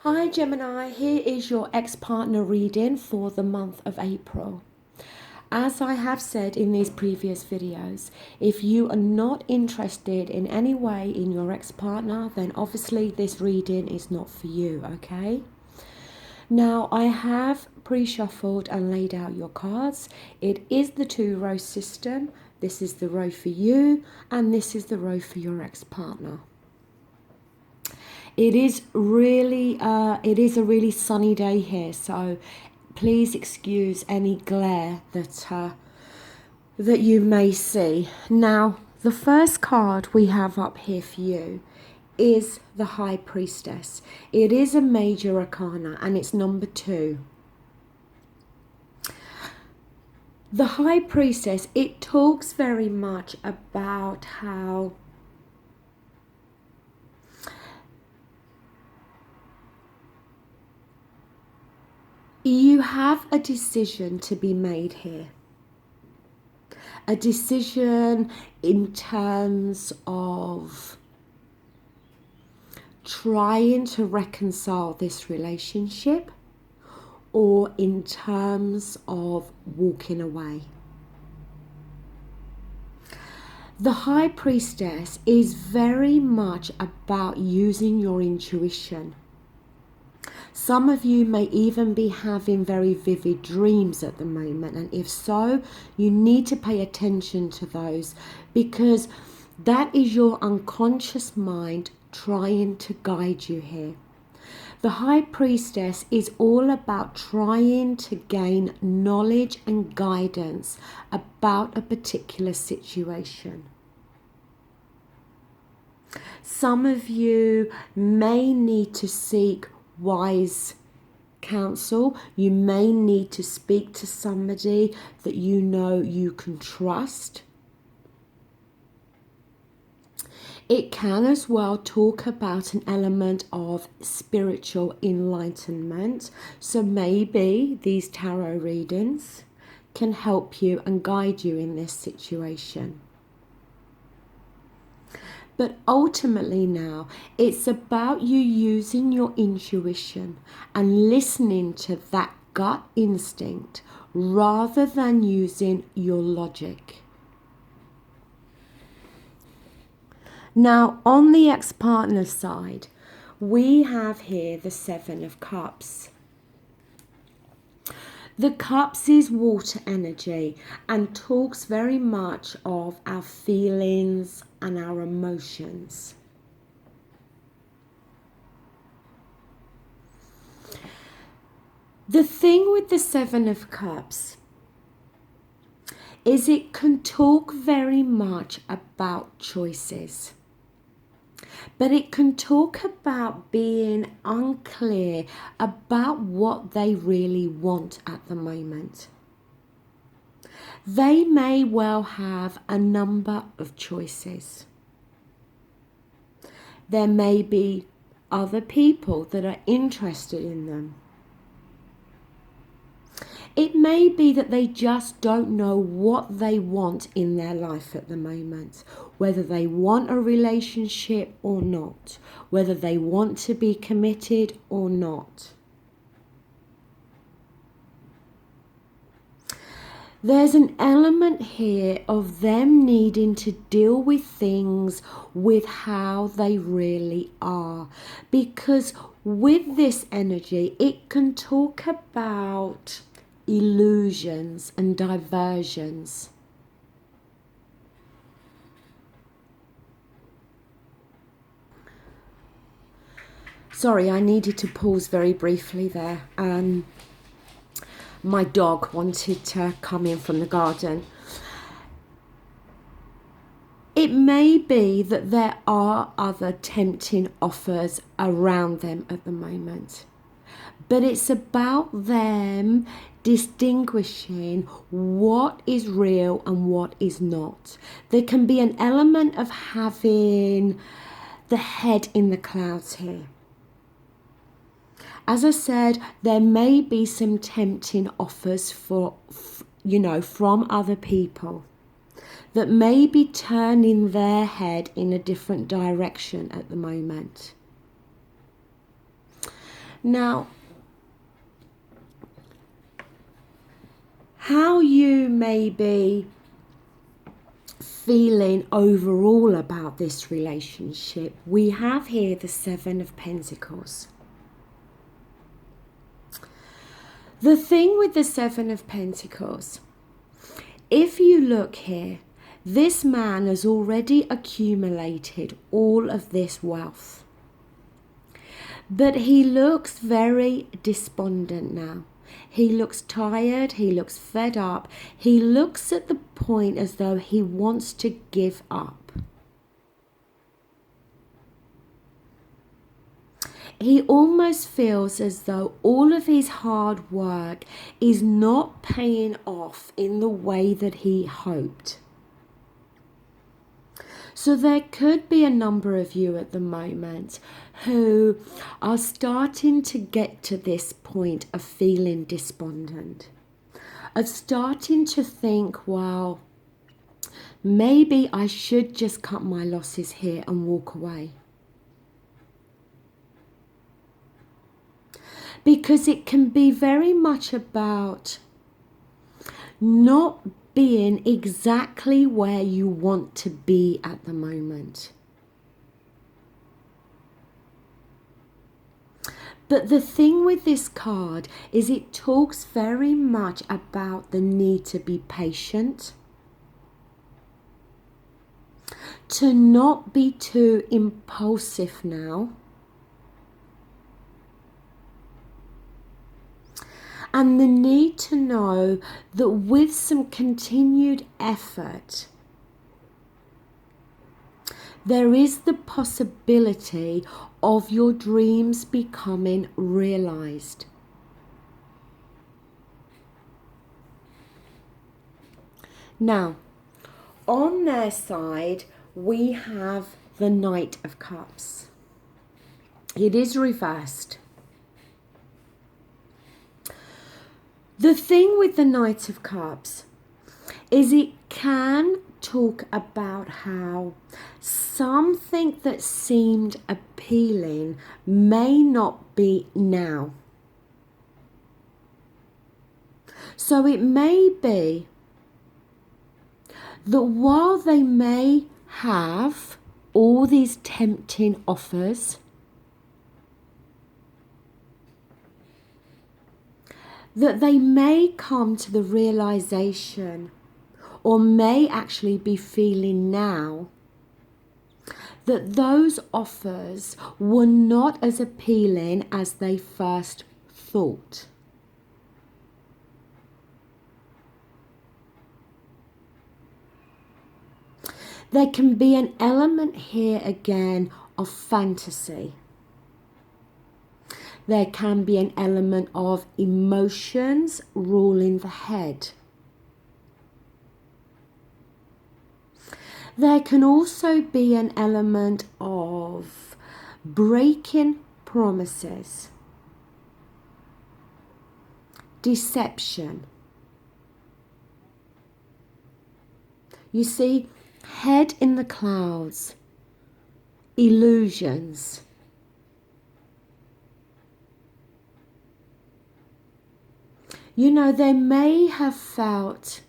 Hi Gemini, here is your ex-partner reading for the month of April. As I have said in these previous videos, if you are not interested in any way in your ex-partner, then obviously this reading is not for you, okay? Now I have pre-shuffled and laid out your cards. It is the 2-row system. This is the row for you and this is the row for your ex-partner. It is a really sunny day here, so please excuse any glare that you may see. Now, the first card we have up here for you is the High Priestess. It is a major arcana and it's number 2. The High Priestess, it talks very much about how you have a decision to be made here. A decision in terms of trying to reconcile this relationship or in terms of walking away. The High Priestess is very much about using your intuition. Some of you may even be having very vivid dreams at the moment, and if so, you need to pay attention to those because that is your unconscious mind trying to guide you here. The High Priestess is all about trying to gain knowledge and guidance about a particular situation. Some of you may need to seek wise counsel. You may need to speak to somebody that you know you can trust. It can as well talk about an element of spiritual enlightenment. So maybe these tarot readings can help you and guide you in this situation. But ultimately now, it's about you using your intuition and listening to that gut instinct rather than using your logic. Now, on the ex-partner side, we have here the 7 of Cups. The Cups is water energy and talks very much of our feelings and our emotions. The thing with the 7 of Cups is it can talk very much about choices. But it can talk about being unclear about what they really want at the moment. They may well have a number of choices. There may be other people that are interested in them. It may be that they just don't know what they want in their life at the moment, whether they want a relationship or not, whether they want to be committed or not. There's an element here of them needing to deal with things with how they really are, because with this energy, it can talk about illusions and diversions. Sorry, I needed to pause very briefly there. My dog wanted to come in from the garden. It may be that there are other tempting offers around them at the moment, but it's about them distinguishing what is real and what is not. There can be an element of having the head in the clouds here. As I said, there may be some tempting offers from other people that may be turning their head in a different direction at the moment. Now, how you may be feeling overall about this relationship, we have here the Seven of Pentacles. The thing with the Seven of Pentacles, if you look here, this man has already accumulated all of this wealth. But he looks very despondent now. He looks tired, he looks fed up, he looks at the point as though he wants to give up. He almost feels as though all of his hard work is not paying off in the way that he hoped. So there could be a number of you at the moment who are starting to get to this point of feeling despondent, of starting to think, well, maybe I should just cut my losses here and walk away. Because it can be very much about not being exactly where you want to be at the moment. But the thing with this card is it talks very much about the need to be patient, to not be too impulsive now, and the need to know that with some continued effort, there is the possibility of your dreams becoming realized. Now, on their side, we have the Knight of Cups. It is reversed. The thing with the Knight of Cups is it can talk about how something that seemed appealing may not be now. So it may be that while they may have all these tempting offers, that they may come to the realization, or may actually be feeling now, that those offers were not as appealing as they first thought. There can be an element here again of fantasy. There can be an element of emotions ruling the head. There can also be an element of breaking promises, deception. You see, head in the clouds, illusions. You know, they may have felt,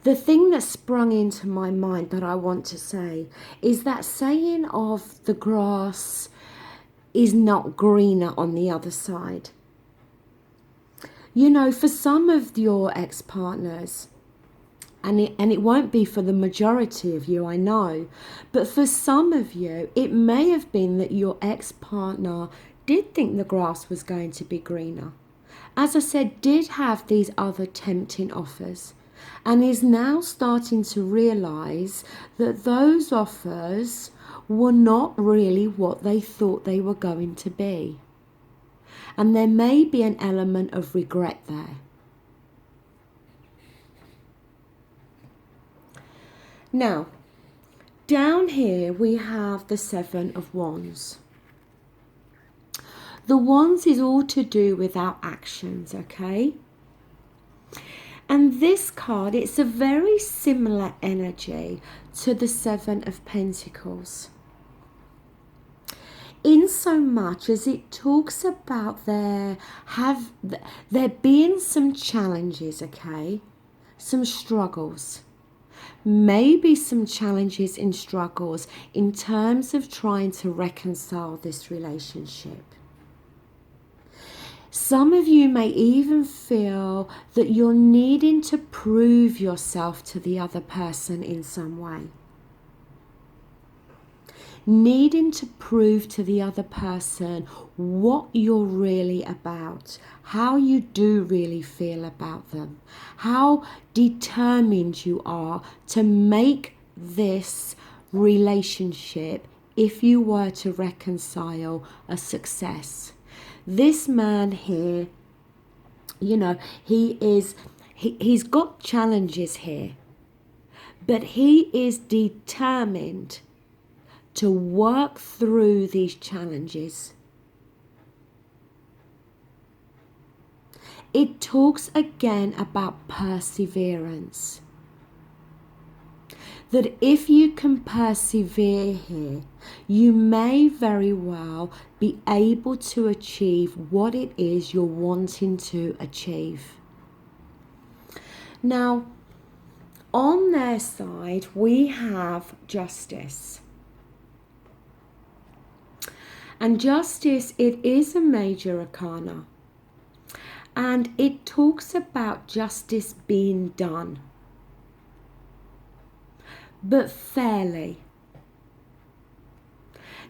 the thing that sprung into my mind that I want to say is that saying of the grass is not greener on the other side. You know, for some of your ex-partners, and it won't be for the majority of you, I know, but for some of you, it may have been that your ex-partner did think the grass was going to be greener. As I said, did have these other tempting offers, and is now starting to realize that those offers were not really what they thought they were going to be. And there may be an element of regret there. Now, down here we have the Seven of Wands. The Wands is all to do with our actions, okay? And this card, it's a very similar energy to the Seven of Pentacles. in so much as it talks about there being some challenges, okay, some struggles, maybe some challenges and struggles in terms of trying to reconcile this relationship. Some of you may even feel that you're needing to prove yourself to the other person in some way. Needing to prove to the other person what you're really about, how you do really feel about them, how determined you are to make this relationship, if you were to reconcile, a success. This man here, you know, he's got challenges here, but he is determined to work through these challenges. It talks again about perseverance. That if you can persevere here, you may very well be able to achieve what it is you're wanting to achieve. Now, on their side, we have justice. And justice, it is a major arcana. And it talks about justice being done, but fairly.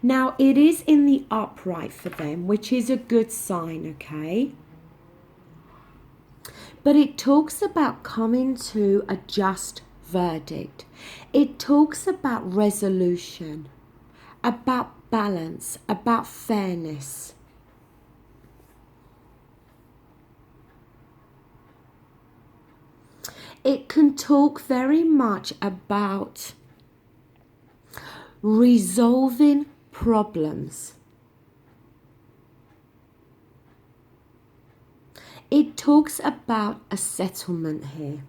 Now, it is in the upright for them, which is a good sign, okay? But it talks about coming to a just verdict. It talks about resolution, about balance, about fairness. It can talk very much about resolving problems. It talks about a settlement here.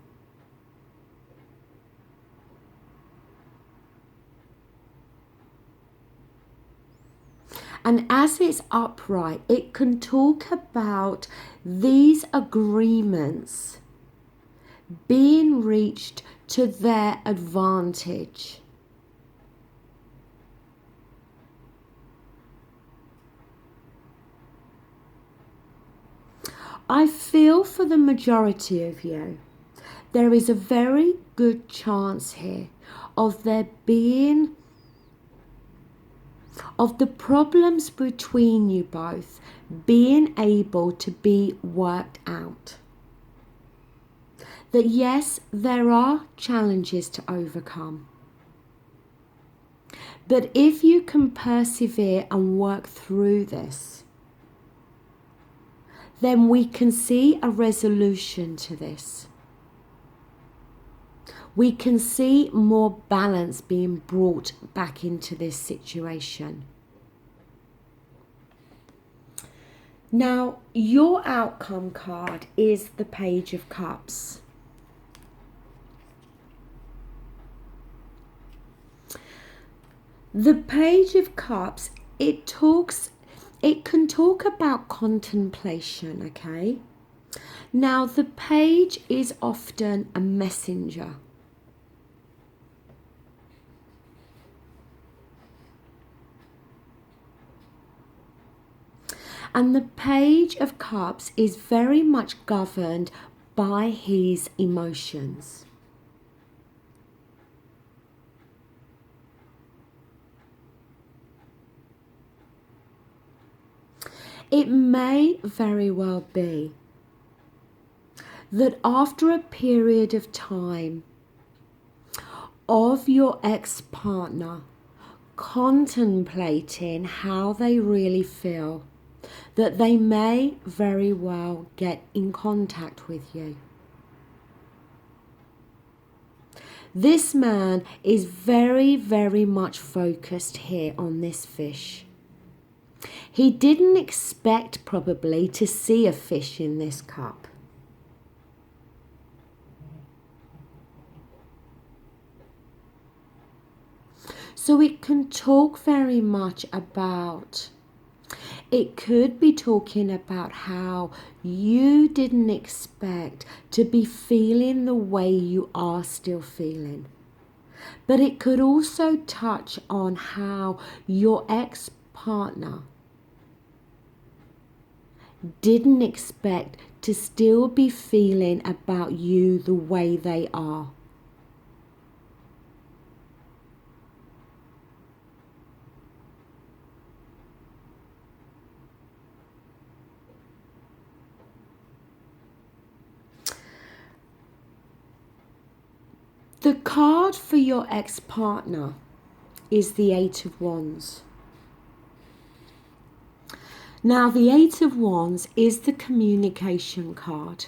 And as it's upright, it can talk about these agreements being reached to their advantage. I feel for the majority of you, there is a very good chance here of there being, of the problems between you both being able to be worked out. That yes, there are challenges to overcome. But if you can persevere and work through this, then we can see a resolution to this. We can see more balance being brought back into this situation. Now, your outcome card is the Page of Cups. The Page of Cups, it can talk about contemplation, okay? Now, the page is often a messenger. And the Page of Cups is very much governed by his emotions. It may very well be that after a period of time of your ex-partner contemplating how they really feel, that they may very well get in contact with you. This man is very, very much focused here on this fish. He didn't expect probably to see a fish in this cup. So it can talk very much about, it could be talking about how you didn't expect to be feeling the way you are still feeling. But it could also touch on how your ex-partner didn't expect to still be feeling about you the way they are. The card for your ex-partner is the Eight of Wands. Now, the Eight of Wands is the communication card.